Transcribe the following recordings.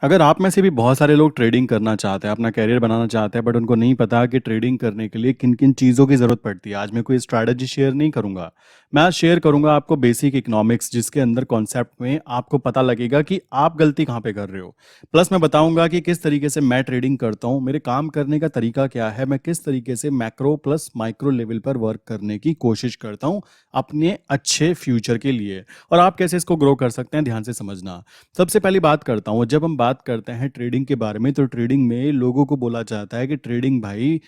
अगर आप में से भी बहुत सारे लोग ट्रेडिंग करना चाहते हैं, अपना करियर बनाना चाहते हैं, बट उनको नहीं पता कि ट्रेडिंग करने के लिए किन किन चीज़ों की ज़रूरत पड़ती है, आज मैं कोई स्ट्रैटेजी शेयर नहीं करूंगा। मैं आज शेयर करूंगा आपको बेसिक इकोनॉमिक्स, जिसके अंदर कॉन्सेप्ट में आपको पता लगेगा कि आप गलती कहाँ पे कर रहे हो। प्लस मैं बताऊंगा कि किस तरीके से मैं ट्रेडिंग करता हूँ, मेरे काम करने का तरीका क्या है, मैं किस तरीके से मैक्रो प्लस माइक्रो लेवल पर वर्क करने की कोशिश करता हूँ अपने अच्छे फ्यूचर के लिए, और आप कैसे इसको ग्रो कर सकते हैं, ध्यान से समझना। सबसे पहली बात करता हूँ, जब हम बात करते हैं ट्रेडिंग के बारे में, तो ट्रेडिंग में लोगों को बोला जाता है कि ट्रेडिंग भाई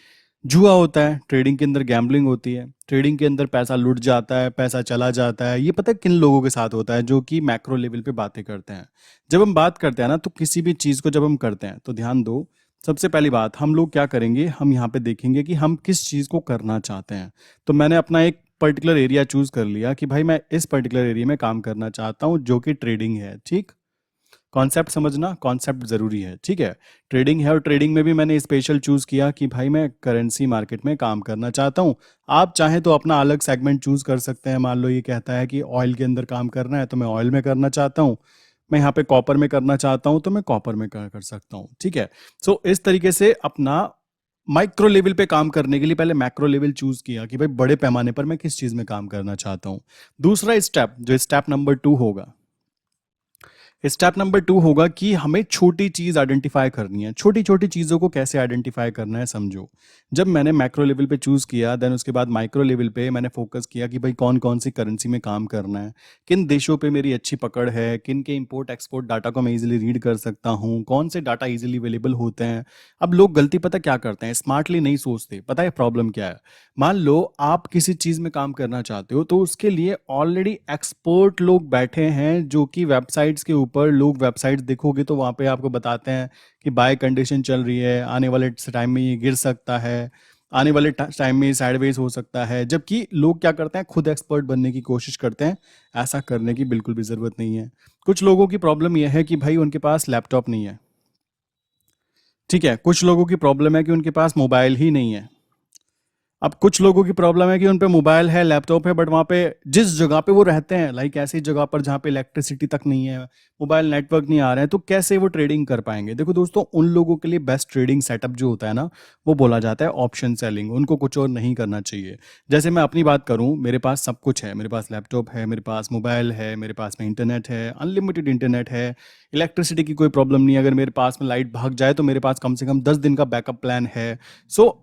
जुआ होता है, ट्रेडिंग के अंदर गैम्बलिंग होती है, ट्रेडिंग के अंदर पैसा लुट जाता है, पैसा चला जाता है। ये पता है किन लोगों के साथ होता है? जो कि मैक्रो लेवल पे बातें करते हैं। जब हम बात करते हैं ना, तो किसी भी चीज़ को जब हम करते हैं तो ध्यान दो। सबसे पहली बात हम लोग क्या करेंगे, हम यहाँ पे देखेंगे कि हम किस चीज़ को करना चाहते हैं। तो मैंने अपना एक पर्टिकुलर एरिया चूज कर लिया कि भाई मैं इस पर्टिकुलर एरिया में काम करना चाहता हूँ, जो कि ट्रेडिंग है। ठीक, कॉन्सेप्ट समझना, कॉन्सेप्ट जरूरी है। ठीक है, ट्रेडिंग है, और ट्रेडिंग में भी मैंने स्पेशल चूज किया कि भाई मैं करेंसी मार्केट में काम करना चाहता हूँ। आप चाहें तो अपना अलग सेगमेंट चूज कर सकते हैं। मान लो ये कहता है कि ऑयल के अंदर काम करना है, तो मैं ऑयल में करना चाहता हूँ। मैं यहाँ पे कॉपर में करना चाहता हूँ, तो मैं कॉपर में कर सकता हूँ। ठीक है, सो इस तरीके से अपना माइक्रो लेवल पे काम करने के लिए पहले मैक्रो लेवल चूज किया कि भाई बड़े पैमाने पर मैं किस चीज में काम करना चाहता हूँ। दूसरा स्टेप, जो स्टेप नंबर 2 होगा, स्टेप नंबर 2 होगा कि हमें छोटी चीज आइडेंटिफाई करनी है। छोटी छोटी चीजों को कैसे आइडेंटिफाई करना है, समझो। जब मैंने मैक्रो लेवल पे चूज किया, देन उसके बाद माइक्रो लेवल पे मैंने फोकस किया कि भाई कौन कौन सी करेंसी में काम करना है, किन देशों पे मेरी अच्छी पकड़ है, किन के इंपोर्ट एक्सपोर्ट डाटा को मैं इजीली रीड कर सकता हूँ, कौन से डाटा इजीली अवेलेबल होते हैं। अब लोग गलती पता क्या करते हैं, स्मार्टली नहीं सोचते। पता है प्रॉब्लम क्या है? मान लो आप किसी चीज में काम करना चाहते हो, तो उसके लिए ऑलरेडी एक्सपर्ट लोग बैठे हैं, जो कि वेबसाइट्स के ऊपर, लोग वेबसाइट्स देखोगे तो वहां पे आपको बताते हैं कि बाय कंडीशन चल रही है, आने वाले टाइम में ये गिर सकता है, आने वाले टाइम में साइडवेज हो सकता है। जबकि लोग क्या करते हैं, खुद एक्सपर्ट बनने की कोशिश करते हैं। ऐसा करने की बिल्कुल भी जरूरत नहीं है। कुछ लोगों की प्रॉब्लम यह है कि भाई उनके पास लैपटॉप नहीं है। ठीक है, कुछ लोगों की प्रॉब्लम है कि उनके पास मोबाइल ही नहीं है। अब कुछ लोगों की प्रॉब्लम है कि उन पे मोबाइल है, लैपटॉप है, बट वहाँ पे जिस जगह पे वो रहते हैं, लाइक ऐसी जगह पर जहाँ पे इलेक्ट्रिसिटी तक नहीं है, मोबाइल नेटवर्क नहीं आ रहे हैं, तो कैसे वो ट्रेडिंग कर पाएंगे? देखो दोस्तों, उन लोगों के लिए बेस्ट ट्रेडिंग सेटअप जो होता है ना, वो बोला जाता है ऑप्शन सेलिंग। उनको कुछ और नहीं करना चाहिए। जैसे मैं अपनी बात करूँ, मेरे पास सब कुछ है, मेरे पास लैपटॉप है, मेरे पास मोबाइल है, मेरे पास में इंटरनेट है, अनलिमिटेड इंटरनेट है, इलेक्ट्रिसिटी की कोई प्रॉब्लम नहीं है। अगर मेरे पास में लाइट भाग जाए तो मेरे पास कम से कम 10 दिन का बैकअप प्लान है। सो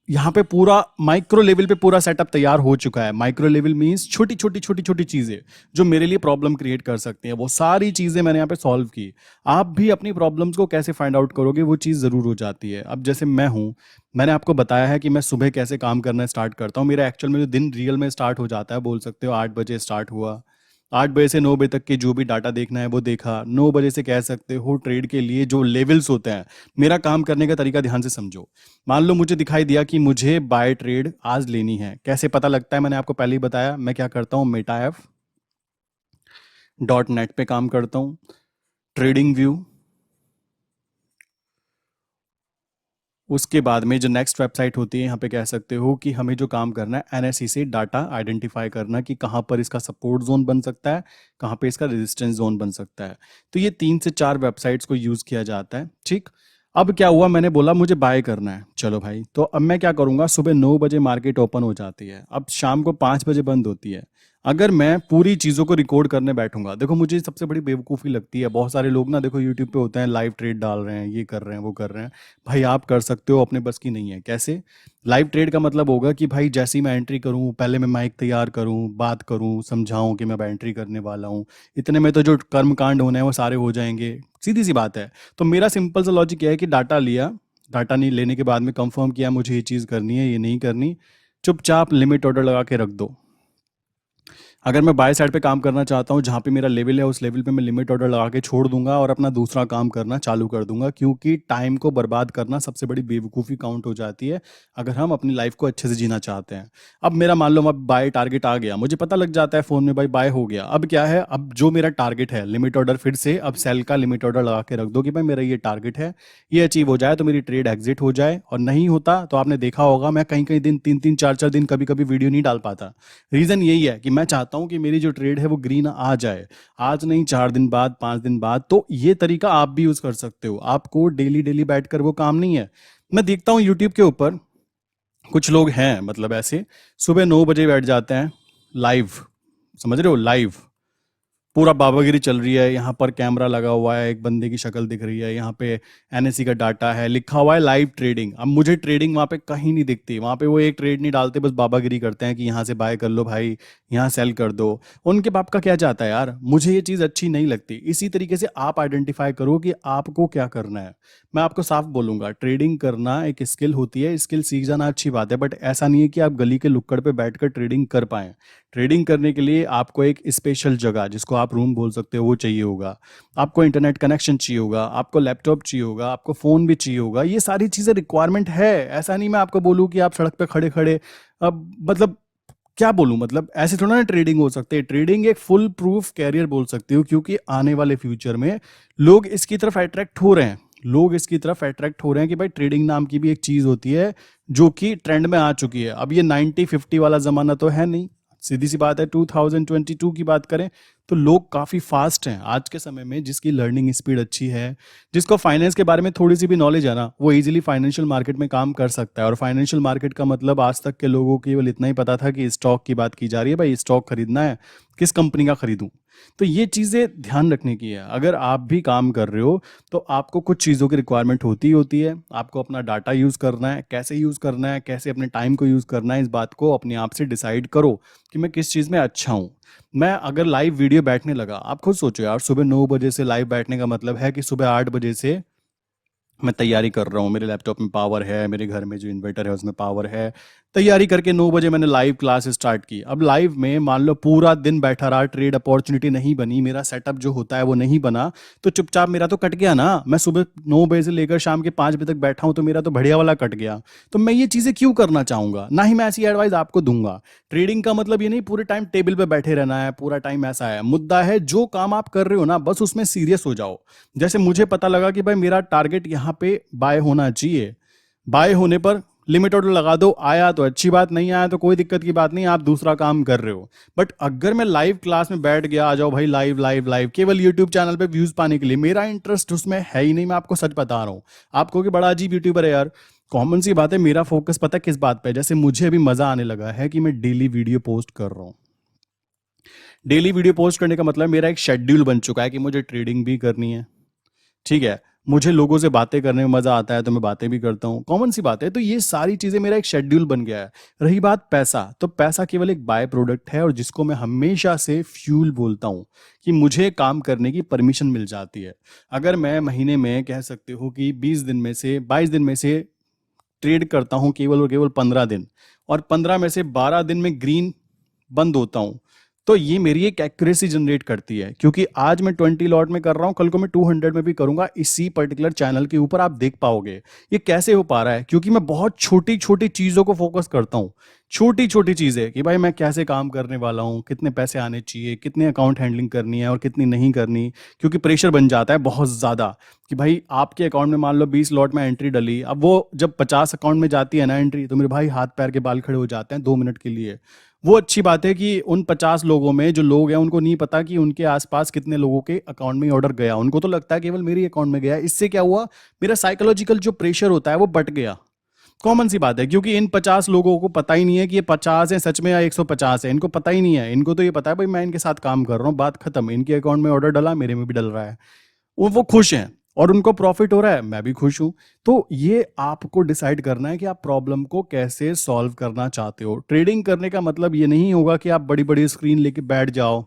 यहाँ पे पूरा माइक्रो लेवल पे पूरा सेटअप तैयार हो चुका है। माइक्रो लेवल मींस छोटी छोटी छोटी छोटी चीजें जो मेरे लिए प्रॉब्लम क्रिएट कर सकती हैं, वो सारी चीजें मैंने यहाँ पे सॉल्व की। आप भी अपनी प्रॉब्लम्स को कैसे फाइंड आउट करोगे, वो चीज़ ज़रूर हो जाती है। अब जैसे मैं हूँ, मैंने आपको बताया है कि मैं सुबह कैसे काम करना स्टार्ट करता हूँ। मेरा एक्चुअल में जो दिन रियल में स्टार्ट हो जाता है, बोल सकते हो 8 बजे स्टार्ट हुआ, 8 बजे से 9 बजे तक के जो भी डाटा देखना है वो देखा, 9 बजे से कह सकते हो ट्रेड के लिए जो लेवल्स होते हैं। मेरा काम करने का तरीका ध्यान से समझो। मान लो मुझे दिखाई दिया कि मुझे बाय ट्रेड आज लेनी है, कैसे पता लगता है? मैंने आपको पहले ही बताया, मैं क्या करता हूँ, मेटा एफ डॉट नेट पे काम करता हूँ। ट्रेडिंग व्यू, उसके बाद में जो नेक्स्ट वेबसाइट होती है, यहाँ पे कह सकते हो कि हमें जो काम करना है, एनएससी से डाटा आइडेंटिफाई करना कि कहाँ पर इसका सपोर्ट जोन बन सकता है, कहाँ पे इसका रेजिस्टेंस जोन बन सकता है। तो ये 3 से 4 वेबसाइट्स को यूज़ किया जाता है। ठीक, अब क्या हुआ, मैंने बोला मुझे बाय करना है, चलो भाई, तो अब मैं क्या करूँगा, सुबह 9 बजे मार्केट ओपन हो जाती है, अब शाम को 5 बजे बंद होती है। अगर मैं पूरी चीज़ों को रिकॉर्ड करने बैठूंगा, देखो मुझे सबसे बड़ी बेवकूफ़ी लगती है, बहुत सारे लोग ना देखो यूट्यूब पे होते हैं, लाइव ट्रेड डाल रहे हैं, ये कर रहे हैं, वो कर रहे हैं। भाई आप कर सकते हो, अपने बस की नहीं है। कैसे? लाइव ट्रेड का मतलब होगा कि भाई जैसे ही मैं एंट्री करूं, पहले मैं माइक तैयार करूं, बात करूं, समझाऊं कि मैं अब एंट्री करने वाला हूं, इतने में तो जो कर्म कांड होने हैं वो सारे हो जाएंगे। सीधी सी बात है। तो मेरा सिंपल सा लॉजिक यह है कि डाटा लिया, डाटा नहीं लेने के बाद में कंफर्म किया मुझे ये चीज़ करनी है, ये नहीं करनी, चुपचाप लिमिट ऑर्डर लगा के रख दो। अगर मैं बाय साइड पे काम करना चाहता हूँ, जहाँ पे मेरा लेवल है, उस लेवल पे मैं लिमिट ऑर्डर लगा के छोड़ दूंगा और अपना दूसरा काम करना चालू कर दूंगा, क्योंकि टाइम को बर्बाद करना सबसे बड़ी बेवकूफ़ी काउंट हो जाती है अगर हम अपनी लाइफ को अच्छे से जीना चाहते हैं। अब मेरा मान लो अब बाय टारगेट आ गया, मुझे पता लग जाता है फ़ोन में, भाई बाय हो गया। अब क्या है, अब जो मेरा टारगेट है लिमिट ऑर्डर, फिर से अब सेल का लिमिट ऑर्डर लगा के रख दो कि भाई मेरा ये टारगेट है, ये अचीव हो जाए तो मेरी ट्रेड एग्जिट हो जाए, और नहीं होता तो आपने देखा होगा मैं कहीं कहीं दिन 3 3 4 4 दिन कभी कभी वीडियो नहीं डाल पाता। रीज़न यही है कि मैं चाहता चाहता हूँ कि मेरी जो ट्रेड है वो ग्रीन आ जाए, आज नहीं 4 दिन बाद, 5 दिन बाद। तो ये तरीका आप भी यूज कर सकते हो, आपको डेली डेली बैठकर वो काम नहीं है। मैं देखता हूँ यूट्यूब के ऊपर कुछ लोग हैं, मतलब ऐसे सुबह 9 बजे बैठ जाते हैं लाइव, समझ रहे हो, लाइव पूरा बाबागिरी चल रही है, यहाँ पर कैमरा लगा हुआ है, एक बंदे की शक्ल दिख रही है, यहाँ पे एनएससी का डाटा है, लिखा हुआ है लाइव ट्रेडिंग। अब मुझे ट्रेडिंग वहाँ पे कहीं नहीं दिखती, वहाँ पे वो एक ट्रेड नहीं डालते, बस बाबागिरी करते हैं कि यहाँ से बाय कर लो भाई, यहाँ सेल कर दो। उनके बाप का क्या जाता है यार, मुझे ये चीज़ अच्छी नहीं लगती। इसी तरीके से आप आइडेंटिफाई करो कि आपको क्या करना है। मैं आपको साफ बोलूंगा, ट्रेडिंग करना एक स्किल होती है, स्किल सीख जाना अच्छी बात है, बट ऐसा नहीं है कि आप गली के लुक्कड़ पे बैठकर ट्रेडिंग कर पाएं। ट्रेडिंग करने के लिए आपको एक स्पेशल जगह, जिसको आप रूम बोल सकते हो, वो चाहिए होगा। आपको इंटरनेट कनेक्शन चाहिए होगा, आपको लैपटॉप चाहिए होगा, आपको फ़ोन भी चाहिए होगा। ये सारी चीज़ें रिक्वायरमेंट है। ऐसा नहीं मैं आपको बोलूँ कि आप सड़क पे खड़े खड़े, अब मतलब क्या बोलूं, मतलब ऐसे थोड़ा ना ट्रेडिंग हो सकते है। ट्रेडिंग एक फुल प्रूफ कैरियर बोल सकते हो, क्योंकि आने वाले फ्यूचर में लोग इसकी तरफ अट्रैक्ट हो रहे हैं। लोग इसकी तरफ अट्रैक्ट हो रहे हैं कि भाई ट्रेडिंग नाम की भी एक चीज होती है जो कि ट्रेंड में आ चुकी है। अब ये 90-50 वाला जमाना तो है नहीं, सीधी सी बात है। 2022 की बात करें तो लोग काफ़ी फास्ट हैं आज के समय में। जिसकी लर्निंग स्पीड अच्छी है, जिसको फाइनेंस के बारे में थोड़ी सी भी नॉलेज है ना, वो इजीली फाइनेंशियल मार्केट में काम कर सकता है। और फाइनेंशियल मार्केट का मतलब आज तक के लोगों को केवल इतना ही पता था कि स्टॉक की बात की जा रही है, भाई स्टॉक खरीदना है, किस कंपनी का खरीदूं। तो ये चीज़ें ध्यान रखने की है। अगर आप भी काम कर रहे हो तो आपको कुछ चीज़ों की रिक्वायरमेंट होती ही होती है। आपको अपना डाटा यूज़ करना है, कैसे यूज़ करना है, कैसे अपने टाइम को यूज़ करना है, इस बात को अपने आप से डिसाइड करो कि मैं किस चीज़ में अच्छा हूँ। मैं अगर लाइव वीडियो बैठने लगा, आप खुद सोचो यार, सुबह 9 बजे से लाइव बैठने का मतलब है कि सुबह 8 बजे से मैं तैयारी कर रहा हूँ, मेरे लैपटॉप में पावर है, मेरे घर में जो इन्वर्टर है उसमें पावर है, तैयारी करके 9 बजे मैंने लाइव क्लास स्टार्ट की। अब लाइव में मान लो पूरा दिन बैठा रहा, ट्रेड अपॉर्चुनिटी नहीं बनी, मेरा सेटअप जो होता है वो नहीं बना, तो चुपचाप मेरा तो कट गया ना। मैं सुबह 9 बजे से लेकर शाम के 5 बजे तक बैठा हूँ, तो मेरा तो बढ़िया वाला कट गया। तो मैं ये चीज़ें क्यों करना चाहूंगा, ना ही मैं ऐसी एडवाइस आपको दूंगा। ट्रेडिंग का मतलब ये नहीं पूरे टाइम टेबल पे बैठे रहना है, पूरा टाइम ऐसा है। मुद्दा है जो काम आप कर रहे हो ना, बस उसमें सीरियस हो जाओ। जैसे मुझे पता लगा कि भाई मेरा टारगेट यहाँ पे बाय होना चाहिए, बाय होने पर लिमिट ऑर्डर लगा दो, आया तो अच्छी बात, नहीं आया तो कोई दिक्कत की बात नहीं, आप दूसरा काम कर रहे हो। बट अगर मैं लाइव क्लास में बैठ गया, आ जाओ भाई लाइव लाइव लाइव, केवल यूट्यूब चैनल पे व्यूज पाने के लिए, मेरा इंटरेस्ट उसमें है ही नहीं। मैं आपको सच बता रहा हूँ। आपको कि बड़ा अजीब यूट्यूबर है यार, कॉमन सी बात है। मेरा फोकस पता है किस बात पे है? जैसे मुझे अभी मजा आने लगा है कि मैं डेली वीडियो पोस्ट कर रहा हूँ। डेली वीडियो पोस्ट करने का मतलब मेरा एक शेड्यूल बन चुका है कि मुझे ट्रेडिंग भी करनी है, ठीक है, मुझे लोगों से बातें करने में मजा आता है तो मैं बातें भी करता हूँ, कॉमन सी बात है। तो ये सारी चीजें मेरा एक शेड्यूल बन गया है। रही बात पैसा, तो पैसा केवल एक बाय प्रोडक्ट है, और जिसको मैं हमेशा से फ्यूल बोलता हूँ कि मुझे काम करने की परमिशन मिल जाती है। अगर मैं महीने में कह सकते हो कि 20 दिन में से 22 दिन में से ट्रेड करता हूँ केवल और केवल 15 दिन, और 15 में से 12 दिन में ग्रीन बंद होता हूँ, तो ये मेरी एक एक्यूरेसी जनरेट करती है। क्योंकि आज मैं 20 लॉट में कर रहा हूं, कल को मैं 200 में भी करूंगा, इसी पर्टिकुलर चैनल के ऊपर आप देख पाओगे। ये कैसे हो पा रहा है? क्योंकि मैं बहुत छोटी छोटी चीजों को फोकस करता हूँ। छोटी छोटी चीजें कि भाई मैं कैसे काम करने वाला हूँ, कितने पैसे आने चाहिए, कितने अकाउंट हैंडलिंग करनी है और कितनी नहीं करनी। क्योंकि प्रेशर बन जाता है बहुत ज्यादा कि भाई आपके अकाउंट में मान लो 20 लॉट में एंट्री डली, अब वो जब 50 अकाउंट में जाती है ना एंट्री, तो मेरे भाई हाथ पैर के बाल खड़े हो जाते हैं 2 मिनट के लिए। वो अच्छी बात है कि उन 50 लोगों में जो लोग हैं उनको नहीं पता कि उनके आसपास कितने लोगों के अकाउंट में ऑर्डर गया। उनको तो लगता है केवल मेरे अकाउंट में गया। इससे क्या हुआ, मेरा साइकोलॉजिकल जो प्रेशर होता है वो बट गया। कॉमन सी बात है, क्योंकि इन 50 लोगों को पता ही नहीं है कि ये 50 है सच में या 150 है। इनको पता ही नहीं है। इनको तो ये पता है भाई मैं इनके साथ काम कर रहा हूँ, बात खत्म। इनके अकाउंट में ऑर्डर डला, मेरे में भी डल रहा है, वो खुश हैं और उनको प्रॉफिट हो रहा है, मैं भी खुश हूं। तो ये आपको डिसाइड करना है कि आप प्रॉब्लम को कैसे सॉल्व करना चाहते हो। ट्रेडिंग करने का मतलब ये नहीं होगा कि आप बड़ी बड़ी स्क्रीन लेके बैठ जाओ,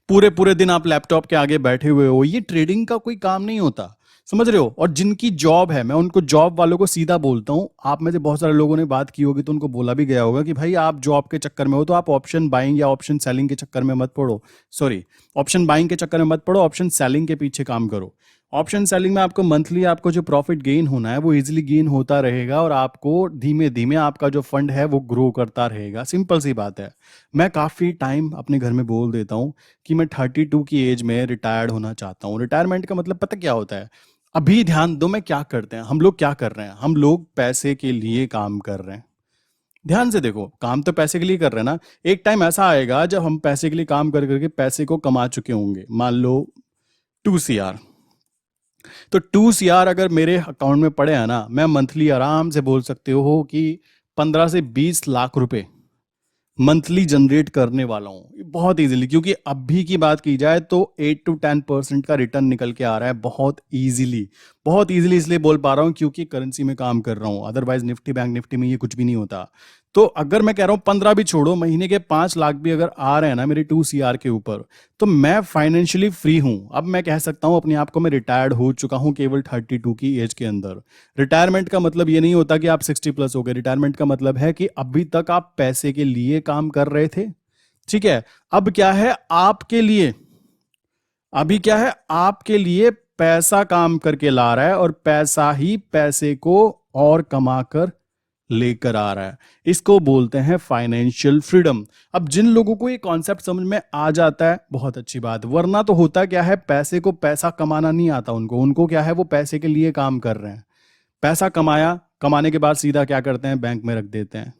पूरे पूरे दिन आप लैपटॉप के आगे बैठे हुए हो। ये ट्रेडिंग का कोई काम नहीं होता, समझ रहे हो। और जिनकी जॉब है, मैं उनको जॉब वालों को सीधा बोलता हूं। आप में से बहुत सारे लोगों ने बात की होगी तो उनको बोला भी गया होगा कि भाई आप जॉब के चक्कर में हो तो आप ऑप्शन बाइंग या ऑप्शन सेलिंग के चक्कर में मत पड़ो। सॉरी, ऑप्शन बाइंग के चक्कर में मत पड़ो, ऑप्शन सेलिंग के पीछे काम करो। ऑप्शन सेलिंग में आपको मंथली आपको जो प्रॉफिट गेन होना है वो इजीली गेन होता रहेगा, और आपको धीमे धीमे आपका जो फंड है वो ग्रो करता रहेगा। सिंपल सी बात है। मैं काफ़ी टाइम अपने घर में बोल देता हूँ कि मैं 32 की एज में रिटायर्ड होना चाहता हूँ। रिटायरमेंट का मतलब पता क्या होता है? अभी ध्यान दो मैं क्या करते हैं, हम लोग क्या कर रहे हैं, हम लोग पैसे के लिए काम कर रहे हैं। ध्यान से देखो, काम तो पैसे के लिए कर रहे हैं ना। एक टाइम ऐसा आएगा जब हम पैसे के लिए काम कर करके पैसे को कमा चुके होंगे, मान लो 2 CR। तो 2 CR अगर मेरे अकाउंट में पड़े हैं ना, मैं मंथली आराम से बोल सकते हो कि 15 से 20 लाख रुपए मंथली जनरेट करने वाला हूं बहुत इजीली। क्योंकि अभी की बात की जाए तो 8 to 10% का रिटर्न निकल के आ रहा है बहुत इजीली। बहुत इजीली इसलिए बोल पा रहा हूं क्योंकि करेंसी में काम कर रहा हूं, अदरवाइज निफ्टी बैंक निफ्टी में ये कुछ भी नहीं होता। तो अगर मैं कह रहा हूं 15 भी छोड़ो, महीने के 5 लाख भी अगर आ रहे हैं ना मेरे 2 CR के ऊपर, तो मैं फाइनेंशियली फ्री हूं। अब मैं कह सकता हूं अपने आप को मैं रिटायर्ड हो चुका हूं केवल 32 की एज के अंदर। रिटायरमेंट का मतलब ये नहीं होता कि आप 60+ हो गए। रिटायरमेंट का मतलब है कि अभी तक आप पैसे के लिए काम कर रहे थे, ठीक है। अब क्या है आपके लिए, अभी क्या है आपके लिए पैसा काम करके ला रहा है और पैसा ही पैसे को और कमाकर लेकर आ रहा है। इसको बोलते हैं फाइनेंशियल फ्रीडम। अब जिन लोगों को ये कॉन्सेप्ट समझ में आ जाता है बहुत अच्छी बात, वरना तो होता क्या है, पैसे को पैसा कमाना नहीं आता उनको। उनको क्या है, वो पैसे के लिए काम कर रहे हैं। पैसा कमाया, कमाने के बाद सीधा क्या करते हैं, बैंक में रख देते हैं।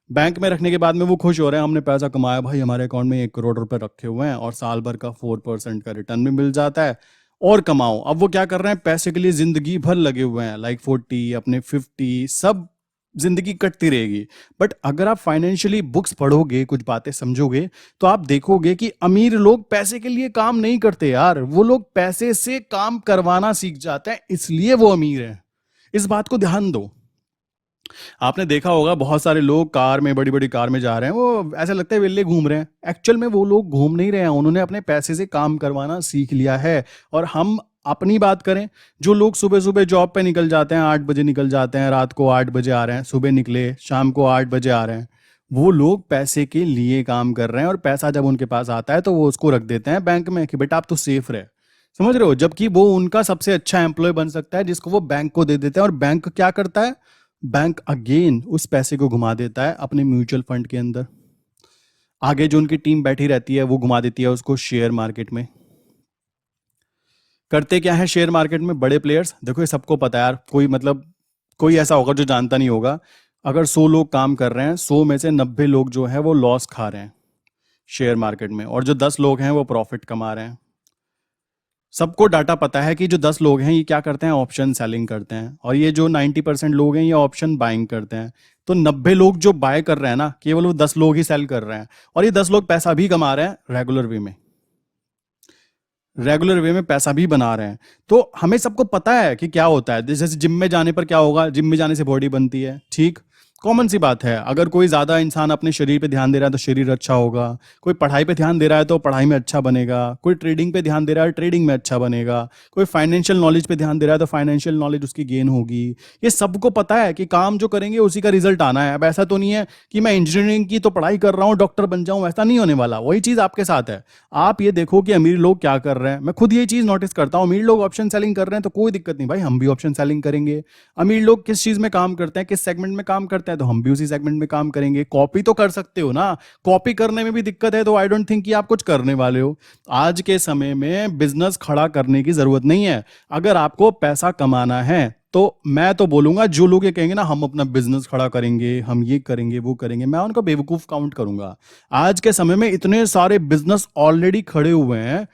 बैंक में रखने के बाद में वो खुश हो रहे हैं, हमने पैसा कमाया भाई, हमारे अकाउंट में 1 करोड़ रुपए रखे हुए हैं और साल भर का 4% का रिटर्न भी मिल जाता है। और कमाओ। अब वो क्या कर रहे हैं, पैसे के लिए जिंदगी भर लगे हुए हैं, लाइक 40 अपने 50 सब जिंदगी कटती रहेगी। बट अगर आप फाइनेंशियली बुक्स पढ़ोगे, कुछ बातें समझोगे, तो आप देखोगे कि अमीर लोग पैसे के लिए काम नहीं करते यार, वो लोग पैसे से काम करवाना सीख जाते हैं, इसलिए वो अमीर हैं। इस बात को ध्यान दो। आपने देखा होगा बहुत सारे लोग कार में, बड़ी बड़ी कार में जा रहे हैं, वो ऐसा लगता है वेले घूम रहे हैं। एक्चुअल में वो लोग घूम नहीं रहे हैं, उन्होंने अपने पैसे से काम करवाना सीख लिया है। और हम अपनी बात करें, जो लोग सुबह सुबह जॉब पे निकल जाते हैं, 8 बजे निकल जाते हैं, रात को 8 बजे आ रहे हैं, सुबह निकले शाम को 8 बजे आ रहे हैं, वो लोग पैसे के लिए काम कर रहे हैं। और पैसा जब उनके पास आता है तो वो उसको रख देते हैं बैंक में कि बेटा आप तो सेफ रहे। समझ रहे हो, जबकि वो उनका सबसे अच्छा एम्प्लॉय बन सकता है जिसको वो बैंक को दे देते हैं। और बैंक क्या करता है, बैंक अगेन उस पैसे को घुमा देता है अपने म्यूचुअल फंड के अंदर। आगे जो उनकी टीम बैठी रहती है वो घुमा देती है उसको शेयर मार्केट में। करते क्या है शेयर मार्केट में बड़े प्लेयर्स, देखो ये सबको पता है यार, कोई मतलब कोई ऐसा होगा जो जानता नहीं होगा। अगर 100 लोग काम कर रहे हैं, 100 में से 90 लोग जो है वो लॉस खा रहे हैं शेयर मार्केट में, और जो 10 लोग हैं वो प्रॉफिट कमा रहे हैं। सबको डाटा पता है कि जो 10 लोग हैं ये क्या करते हैं, ऑप्शन सेलिंग करते हैं, और ये जो 90% लोग हैं ये ऑप्शन बाइंग करते हैं। तो 90 लोग जो बाय कर रहे हैं ना, केवल वो 10 लोग ही सेल कर रहे हैं, और ये 10 लोग पैसा भी कमा रहे हैं रेगुलर वे में, रेगुलर वे में पैसा भी बना रहे हैं। तो हमें सबको पता है कि क्या होता है। जैसे जिम में जाने पर क्या होगा, जिम में जाने से बॉडी बनती है, ठीक, कॉमन सी बात है। अगर कोई ज्यादा इंसान अपने शरीर पे ध्यान दे रहा है तो शरीर अच्छा होगा, कोई पढ़ाई पे ध्यान दे रहा है तो पढ़ाई में अच्छा बनेगा, कोई ट्रेडिंग पे ध्यान दे रहा है ट्रेडिंग में अच्छा बनेगा, कोई फाइनेंशियल नॉलेज पे ध्यान दे रहा है तो फाइनेंशियल नॉलेज उसकी गेन होगी। ये सबको पता है कि काम जो करेंगे उसी का रिजल्ट आना है। अब ऐसा तो नहीं है कि मैं इंजीनियरिंग की तो पढ़ाई कर रहा हूँ डॉक्टर बन जाऊं, ऐसा नहीं होने वाला। वही चीज आपके साथ है। आप ये देखो कि अमीर लोग क्या कर रहे हैं, मैं खुद ये चीज नोटिस करता हूँ। अमीर लोग ऑप्शन सेलिंग कर रहे हैं तो कोई दिक्कत नहीं भाई, हम भी ऑप्शन सेलिंग करेंगे। अमीर लोग किस चीज में काम करते हैं, किस सेगमेंट में काम करते हैं, तो हम भी उसी सेगमेंट में काम करेंगे। कॉपी तो कर सकते हो ना, कॉपी करने में भी दिक्कत है तो आई डोंट थिंक कि आप कुछ करने वाले हो। आज के समय में बिजनेस खड़ा करने की जरूरत नहीं है। अगर आपको पैसा कमाना है तो मैं तो बोलूंगा, जो लोग ये कहेंगे ना हम अपना बिजनेस खड़ा करेंगे, हम ये करेंगे वो करेंगे, मैं उनको बेवकूफ काउंट करूंगा। आज के समय में इतने सारे बिजनेस ऑलरेडी खड़े हुए हैं,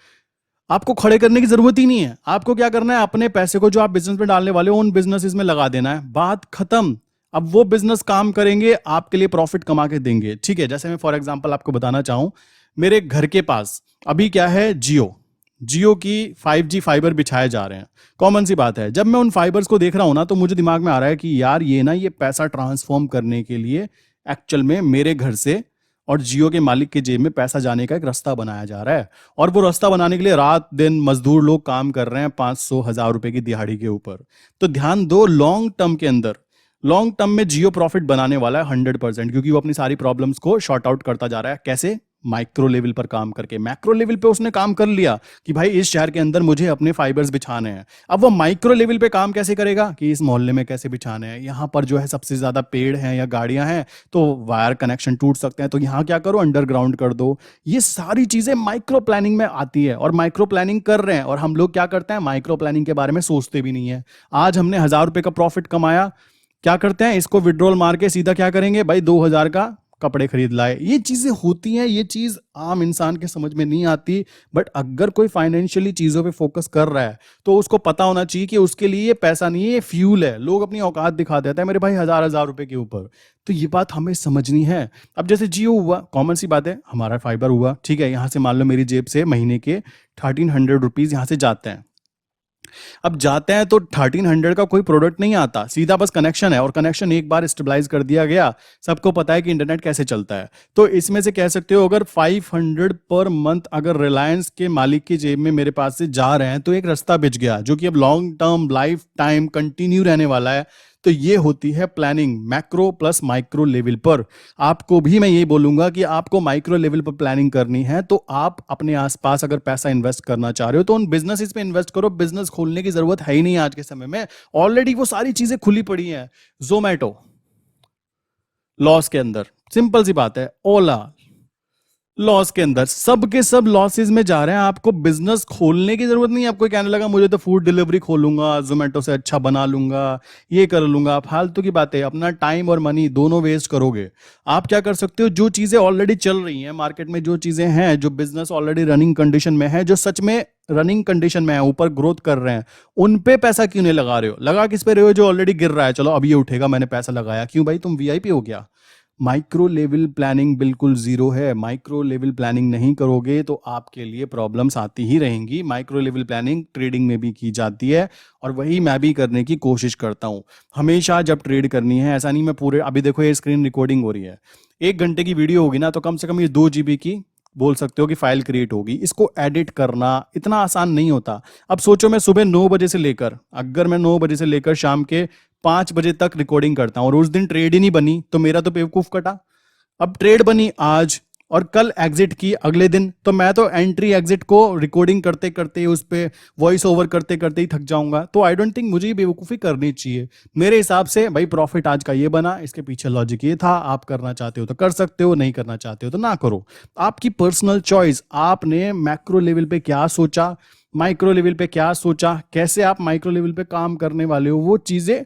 आपको खड़े करने की जरूरत ही नहीं है। आपको क्या करना है, अपने पैसे को जो आप बिजनेस में डालने वाले हो उन बिजनेस में लगा देना है, बात खत्म। अब वो बिजनेस काम करेंगे, आपके लिए प्रॉफिट कमा के देंगे, ठीक है। जैसे मैं फॉर एग्जांपल आपको बताना चाहूं, मेरे घर के पास अभी क्या है, जियो जियो की 5G फाइबर बिछाए जा रहे हैं। कॉमन सी बात है, जब मैं उन फाइबर्स को देख रहा हूं ना तो मुझे दिमाग में आ रहा है कि यार ये पैसा ट्रांसफॉर्म करने के लिए एक्चुअल में मेरे घर से और जियो के मालिक के जेब में पैसा जाने का एक रास्ता बनाया जा रहा है। और वो रास्ता बनाने के लिए रात दिन मजदूर लोग काम कर रहे हैं 500,000 रुपए की दिहाड़ी के ऊपर। तो ध्यान दो, लॉन्ग टर्म के अंदर, लॉन्ग टर्म में जियो प्रॉफिट बनाने वाला है 100%, क्योंकि वो अपनी सारी प्रॉब्लम्स को शॉर्ट आउट करता जा रहा है। कैसे, माइक्रो लेवल पर काम करके। मैक्रो लेवल पे उसने काम कर लिया कि भाई इस शहर के अंदर मुझे अपने फाइबर्स बिछाने हैं। अब वो माइक्रो लेवल पे काम कैसे करेगा कि इस मोहल्ले में कैसे बिछाने हैं, यहाँ पर जो है सबसे ज्यादा पेड़ हैं या गाड़ियां हैं तो वायर कनेक्शन टूट सकते हैं, तो यहाँ क्या करो, अंडरग्राउंड कर दो। ये सारी चीजें माइक्रो प्लानिंग में आती है, और माइक्रो प्लानिंग कर रहे हैं। और हम लोग क्या करते हैं, माइक्रो प्लानिंग के बारे में सोचते भी नहीं है। आज हमने 1,000 रुपए का प्रॉफिट कमाया, क्या करते हैं, इसको विड्रॉल मार के सीधा क्या करेंगे भाई, 2,000 का कपड़े खरीद लाए। ये चीजें होती हैं, ये चीज आम इंसान के समझ में नहीं आती। बट अगर कोई फाइनेंशियली चीजों पे फोकस कर रहा है तो उसको पता होना चाहिए कि उसके लिए ये पैसा नहीं है, ये फ्यूल है। लोग अपनी औकात दिखा देते हैं मेरे भाई 1,000 रुपए के ऊपर, तो ये बात हमें समझनी है। अब जैसे जियो हुआ, कॉमन सी बात है, हमारा फाइबर हुआ, ठीक है, यहां से मान लो मेरी जेब से महीने के 1,300 रुपीज यहां से जाते हैं। अब जाते हैं तो 1,300 का कोई प्रोडक्ट नहीं आता, सीधा बस कनेक्शन है, और कनेक्शन एक बार स्टेबलाइज कर दिया गया, सबको पता है कि इंटरनेट कैसे चलता है। तो इसमें से कह सकते हो अगर 500 पर मंथ अगर रिलायंस के मालिक की जेब में मेरे पास से जा रहे हैं तो एक रास्ता बिछ गया जो कि अब long term life time continue रहने वाला है। तो ये होती है planning macro plus micro level पर। आपको भी मैं ये बोलूंगा कि आपको माइक्रो लेवल पर प्लानिंग करनी है, तो आप अपने आसपास अगर पैसा इन्वेस्ट करना चाह रहे हो तो उन बिजनेस पे इन्वेस्ट करो। बिजनेस खोलने की जरूरत है ही नहीं आज के समय में, ऑलरेडी वो सारी चीजें खुली पड़ी हैं। जोमैटो लॉस के अंदर, सिंपल सी बात है, ओला लॉस के अंदर, सब के सब लॉसेस में जा रहे हैं। आपको बिजनेस खोलने की जरूरत नहीं है। आपको कहने लगा मुझे तो फूड डिलीवरी खोलूंगा, जोमेटो से अच्छा बना लूंगा, ये कर लूंगा, फालतू की बातें, अपना टाइम और मनी दोनों वेस्ट करोगे। आप क्या कर सकते हो, जो चीजें ऑलरेडी चल रही हैं मार्केट में, जो चीजें हैं, जो बिजनेस ऑलरेडी रनिंग कंडीशन में है, जो सच में रनिंग कंडीशन में है, ऊपर ग्रोथ कर रहे हैं, उन पे पैसा क्यों नहीं लगा रहे हो? लगा किस पे रहे हो? जो ऑलरेडी गिर रहा है, चलो अब ये उठेगा, मैंने पैसा लगाया। क्यों भाई, तुम वीआईपी हो गया? माइक्रो लेवल प्लानिंग बिल्कुल जीरो है। माइक्रो लेवल प्लानिंग नहीं करोगे तो आपके लिए प्रॉब्लम्स आती ही रहेंगी। माइक्रो लेवल प्लानिंग ट्रेडिंग में भी की जाती है, और वही मैं भी करने की कोशिश करता हूं हमेशा जब ट्रेड करनी है। ऐसा नहीं मैं पूरे, अभी देखो ये स्क्रीन रिकॉर्डिंग हो रही है, 1 घंटे की वीडियो होगी ना, तो कम से कम ये 2 GB की बोल सकते हो कि फाइल क्रिएट होगी। इसको एडिट करना इतना आसान नहीं होता। अब सोचो मैं सुबह 9 बजे से लेकर, अगर मैं 9 बजे से लेकर शाम के 5 बजे तक रिकॉर्डिंग करता हूं और उस दिन ट्रेड ही नहीं बनी, तो मेरा तो बेवकूफ कटा। अब ट्रेड बनी आज और कल एग्जिट की अगले दिन, तो मैं तो एंट्री एग्जिट को रिकॉर्डिंग करते करते, उस पे वॉइस ओवर करते करते ही थक जाऊंगा। तो आई डोंट थिंक मुझे ये बेवकूफ़ी करनी चाहिए। मेरे हिसाब से भाई प्रॉफिट आज का ये बना, इसके पीछे लॉजिक ये था। आप करना चाहते हो तो कर सकते हो, नहीं करना चाहते हो तो ना करो, आपकी पर्सनल चॉइस। आपने मैक्रो लेवल पे क्या सोचा, माइक्रो लेवल पे क्या सोचा, कैसे आप माइक्रो लेवल पे काम करने वाले हो, वो चीजें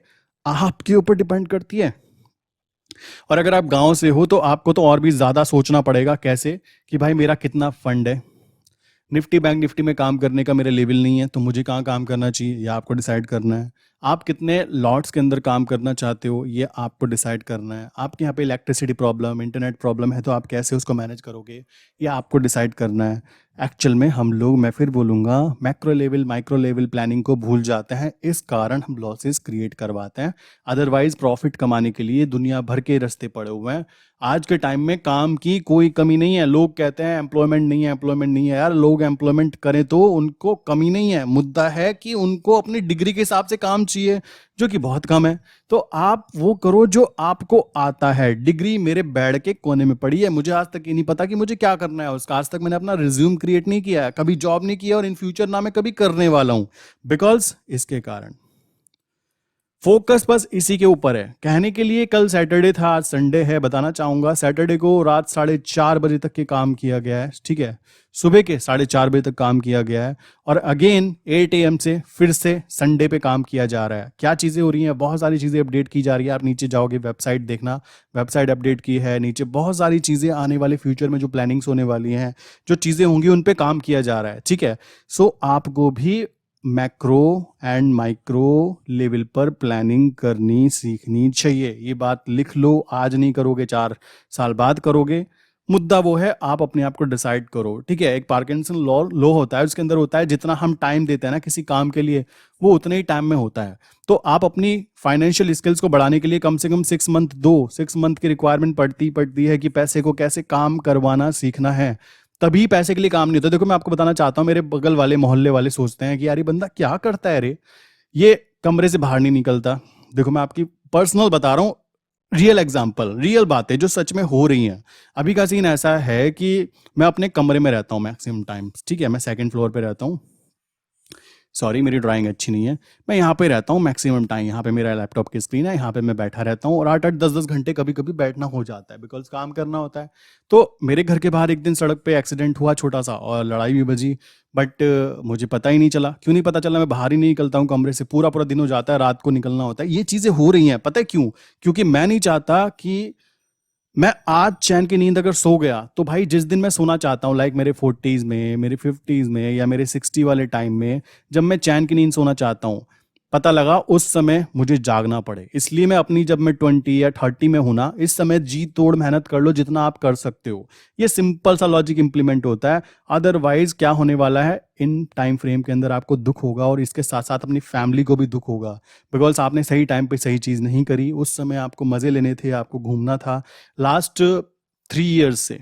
आपके ऊपर डिपेंड करती है। और अगर आप गांव से हो तो आपको तो और भी ज्यादा सोचना पड़ेगा। कैसे? कि भाई मेरा कितना फंड है, निफ्टी बैंक निफ्टी में काम करने का मेरा लेवल नहीं है, तो मुझे कहाँ काम करना चाहिए, यह आपको डिसाइड करना है। आप कितने लॉट्स के अंदर काम करना चाहते हो, ये आपको डिसाइड करना है। आपके यहाँ पे इलेक्ट्रिसिटी प्रॉब्लम, इंटरनेट प्रॉब्लम है, तो आप कैसे उसको मैनेज करोगे, ये आपको डिसाइड करना है। एक्चुअल में हम लोग, मैं फिर बोलूँगा, macro level micro level planning को भूल जाते हैं। इस कारण हम लॉसेस क्रिएट करवाते हैं। अदरवाइज प्रॉफिट कमाने के लिए दुनिया भर के रास्ते पड़े हुए हैं। आज के टाइम में काम की कोई कमी नहीं है। लोग कहते हैं एम्प्लॉयमेंट नहीं है, एम्प्लॉयमेंट नहीं है। यार लोग एम्प्लॉयमेंट करें तो उनको कमी नहीं है, मुद्दा है कि उनको अपनी डिग्री के हिसाब से काम चाहिए, जो कि बहुत कम है। तो आप वो करो जो आपको आता है। डिग्री मेरे बेड के कोने में पड़ी है, मुझे आज तक ये नहीं पता कि मुझे क्या करना है उसका। आज तक मैंने अपना रिज्यूम क्रिएट नहीं किया है, कभी जॉब नहीं किया, और इन फ्यूचर ना मैं कभी करने वाला हूं, बिकॉज इसके कारण फोकस बस इसी के ऊपर है। कहने के लिए कल सैटरडे था, आज संडे है। बताना चाहूंगा सैटरडे को रात 4:30 बजे तक के काम किया गया है, ठीक है, सुबह के 4:30 बजे तक काम किया गया है, और अगेन 8 AM से फिर से संडे पे काम किया जा रहा है। क्या चीज़ें हो रही हैं, बहुत सारी चीज़ें अपडेट की जा रही है। आप नीचे जाओगे, वेबसाइट देखना, वेबसाइट अपडेट की है, नीचे बहुत सारी चीज़ें आने वाले फ्यूचर में जो प्लानिंग्स होने वाली हैं, जो चीज़ें होंगी, उन पे काम किया जा रहा है, ठीक है। सो आपको भी मैक्रो एंड माइक्रो लेवल पर प्लानिंग करनी सीखनी चाहिए। ये बात लिख लो, आज नहीं करोगे 4 साल बाद करोगे। मुद्दा वो है, आप अपने आप को डिसाइड करो, ठीक है। एक पार्किंसन लॉ होता है, उसके अंदर होता है जितना हम टाइम देते हैं ना किसी काम के लिए, वो उतने ही टाइम में होता है। तो आप अपनी फाइनेंशियल स्किल्स को बढ़ाने के लिए कम से कम 6 मंथ की रिक्वायरमेंट पड़ती है कि पैसे को कैसे काम करवाना सीखना है। तभी पैसे के लिए काम नहीं होता। देखो मैं आपको बताना चाहता हूँ, मेरे बगल वाले मोहल्ले वाले सोचते हैं कि यार ये बंदा क्या करता है रे, ये कमरे से बाहर नहीं निकलता। देखो मैं आपकी पर्सनल बता रहा हूँ, रियल एग्जांपल, रियल बातें जो सच में हो रही हैं। अभी का सीन ऐसा है कि मैं अपने कमरे में रहता हूँ मैक्सिमम टाइम्स, ठीक है, मैं 2nd फ्लोर पे रहता हूँ। सॉरी मेरी ड्राइंग अच्छी नहीं है, मैं यहाँ पे रहता हूँ मैक्सिमम टाइम, यहाँ पे मेरा लैपटॉप की स्क्रीन है, यहाँ पे मैं बैठा रहता हूँ और 8-8 10-10 घंटे कभी-कभी बैठना हो जाता है बिकॉज़ काम करना होता है। तो मेरे घर के बाहर एक दिन सड़क पे एक्सीडेंट हुआ छोटा-सा और लड़ाई भी बजी, बट मुझे पता ही नहीं चला। क्यों नहीं पता चला? मैं बाहर ही नहीं निकलता हूँ कमरे से, पूरा-पूरा दिन हो जाता है, रात को निकलना होता है। ये चीज़ें हो रही हैं, पता है क्यों? क्योंकि मैं नहीं चाहता कि मैं आज चैन की नींद अगर सो गया तो भाई जिस दिन मैं सोना चाहता हूँ लाइक मेरे 40s में, मेरे 50s में या मेरे 60 वाले टाइम में, जब मैं चैन की नींद सोना चाहता हूँ, पता लगा उस समय मुझे जागना पड़े। इसलिए मैं अपनी जब मैं 20 या 30 में हूं ना, इस समय जी तोड़ मेहनत कर लो जितना आप कर सकते हो। ये सिंपल सा लॉजिक इंप्लीमेंट होता है। अदरवाइज क्या होने वाला है, इन टाइम फ्रेम के अंदर आपको दुख होगा और इसके साथ साथ अपनी फैमिली को भी दुख होगा बिकॉज आपने सही टाइम पे सही चीज नहीं करी। उस समय आपको मजे लेने थे, आपको घूमना था। लास्ट 3 इयर्स से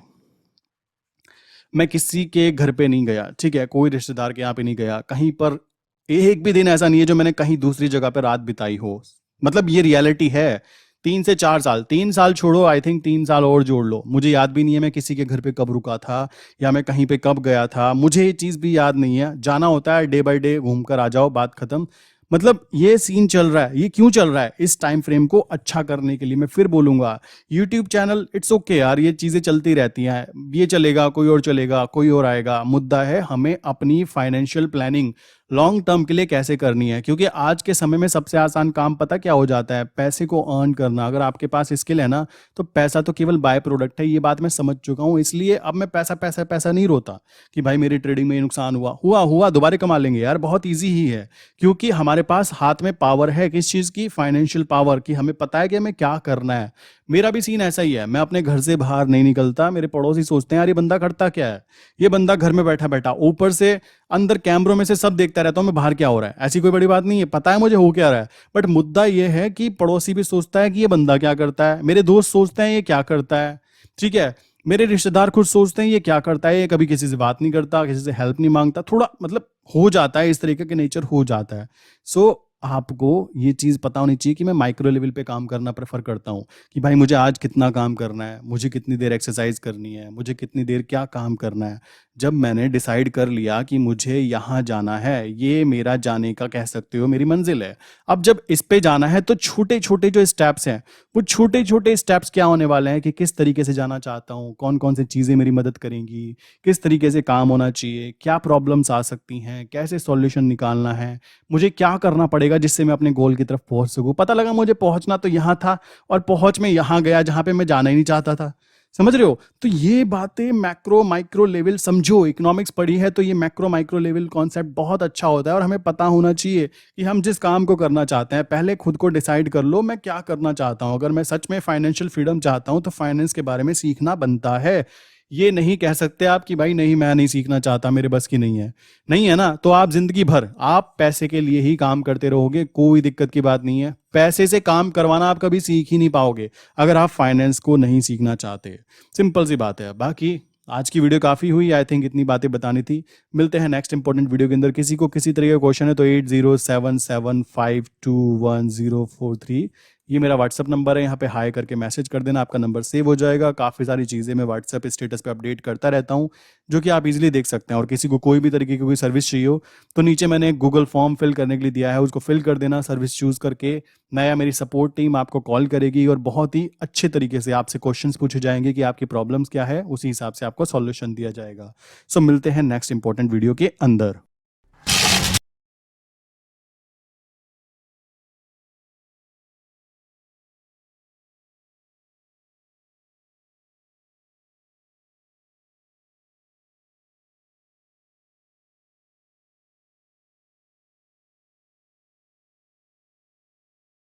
मैं किसी के घर पे नहीं गया, ठीक है, कोई रिश्तेदार के यहाँ पे नहीं गया, कहीं पर एक भी दिन ऐसा नहीं है जो मैंने कहीं दूसरी जगह पे रात बिताई हो। मतलब ये रियलिटी है। 3 से 4 साल, 3 साल छोड़ो, आई थिंक 3 साल और जोड़ लो, मुझे याद भी नहीं है मैं किसी के घर पे कब रुका था या मैं कहीं पे कब गया था, मुझे ये चीज भी याद नहीं है। जाना होता है डे बाय डे, घूम कर आ जाओ, बात खत्म। मतलब ये सीन चल रहा है। ये क्यों चल रहा है? इस टाइम फ्रेम को अच्छा करने के लिए। मैं फिर बोलूंगा, यूट्यूब चैनल इट्स ओके यार, ये चीजें चलती रहती हैं, ये चलेगा, कोई और चलेगा, कोई और आएगा। मुद्दा है हमें अपनी फाइनेंशियल प्लानिंग लॉन्ग टर्म के लिए कैसे करनी है, क्योंकि आज के समय में सबसे आसान काम पता क्या हो जाता है? पैसे को अर्न करना। अगर आपके पास स्किल है ना, तो पैसा तो केवल बाय प्रोडक्ट है। ये बात मैं समझ चुका हूँ, इसलिए अब मैं पैसा पैसा पैसा नहीं रोता कि भाई मेरी ट्रेडिंग में ये नुकसान हुआ हुआ हुआ, दोबारा कमा लेंगे यार, बहुत ईजी ही है। क्योंकि हमारे पास हाथ में पावर है, किस चीज की? फाइनेंशियल पावर की। हमें पता है कि हमें क्या करना है। मेरा भी सीन ऐसा ही है, मैं अपने घर से बाहर नहीं निकलता। मेरे पड़ोसी सोचते हैं यार ये बंदा करता क्या है, ये बंदा घर में बैठा बैठा, ऊपर से अंदर कैमरों में से सब देखता रहता हूँ मैं बाहर क्या हो रहा है। ऐसी कोई बड़ी बात नहीं है, पता है मुझे हो क्या रहा है। बट मुद्दा ये है कि पड़ोसी भी सोचता है कि ये बंदा क्या करता है, मेरे दोस्त सोचते हैं ये क्या करता है, ठीक है, मेरे रिश्तेदार खुद सोचते हैं ये क्या करता है, ये कभी किसी से बात नहीं करता, किसी से हेल्प नहीं मांगता। थोड़ा मतलब हो जाता है, इस तरीके के नेचर हो जाता है। सो आपको ये चीज पता होनी चाहिए कि मैं माइक्रो लेवल पे काम करना प्रेफर करता हूँ कि भाई मुझे आज कितना काम करना है, मुझे कितनी देर एक्सरसाइज करनी है, मुझे कितनी देर क्या काम करना है। जब मैंने डिसाइड कर लिया कि मुझे यहाँ जाना है, ये मेरा जाने का कह सकते हो मेरी मंजिल है, अब जब इस पे जाना है तो छोटे छोटे जो स्टेप्स हैं, वो छोटे छोटे स्टेप्स क्या होने वाले हैं कि किस तरीके से जाना चाहता हूँ, कौन कौन सी चीज़ें मेरी मदद करेंगी, किस तरीके से काम होना चाहिए, क्या प्रॉब्लम्स आ सकती हैं, कैसे सॉल्यूशन निकालना है, मुझे क्या करना पड़ेगा जिससे मैं अपने गोल की तरफ पहुंच सकूं। पता लगा मुझे पहुंचना तो यहाँ था और पहुंच में यहाँ गया जहां पे मैं जाना ही नहीं चाहता था। समझ रहे हो? तो ये बातें मैक्रो माइक्रो लेवल समझो। इकोनॉमिक्स पढ़ी है तो ये मैक्रो माइक्रो लेवल कॉन्सेप्ट बहुत अच्छा होता है और हमें पता होना चाहिए कि हम जिस काम को करना चाहते हैं पहले खुद को डिसाइड कर लो मैं क्या करना चाहता हूं। अगर मैं सच में फाइनेंशियल फ्रीडम चाहता हूं तो फाइनेंस के बारे में सीखना बनता है। ये नहीं कह सकते आप कि भाई नहीं मैं नहीं सीखना चाहता, मेरे बस की नहीं है। नहीं है ना, तो आप जिंदगी भर आप पैसे के लिए ही काम करते रहोगे, कोई दिक्कत की बात नहीं है। पैसे से काम करवाना आप कभी सीख ही नहीं पाओगे अगर आप फाइनेंस को नहीं सीखना चाहते। सिंपल सी बात है। बाकी आज की वीडियो काफी हुई, आई थिंक इतनी बातें बतानी थी। मिलते हैं नेक्स्ट इंपॉर्टेंट वीडियो के अंदर। किसी को किसी तरह का क्वेश्चन है तो 8077521043, ये मेरा व्हाट्सअप नंबर है, यहाँ पे हाई करके मैसेज कर देना, आपका नंबर सेव हो जाएगा। काफ़ी सारी चीज़ें मैं व्हाट्सएप स्टेटस पे अपडेट करता रहता हूँ जो कि आप इजीली देख सकते हैं। और किसी को कोई भी तरीके की कोई सर्विस चाहिए हो तो नीचे मैंने एक गूगल फॉर्म फिल करने के लिए दिया है, उसको फिल कर देना, सर्विस चूज करके नया मेरी सपोर्ट टीम आपको कॉल करेगी और बहुत ही अच्छे तरीके से आपसे क्वेश्चंस पूछे जाएंगे कि आपकी प्रॉब्लम्स क्या है, उसी हिसाब से आपको सॉल्यूशन दिया जाएगा। सो मिलते हैं नेक्स्ट इंपॉर्टेंट वीडियो के अंदर।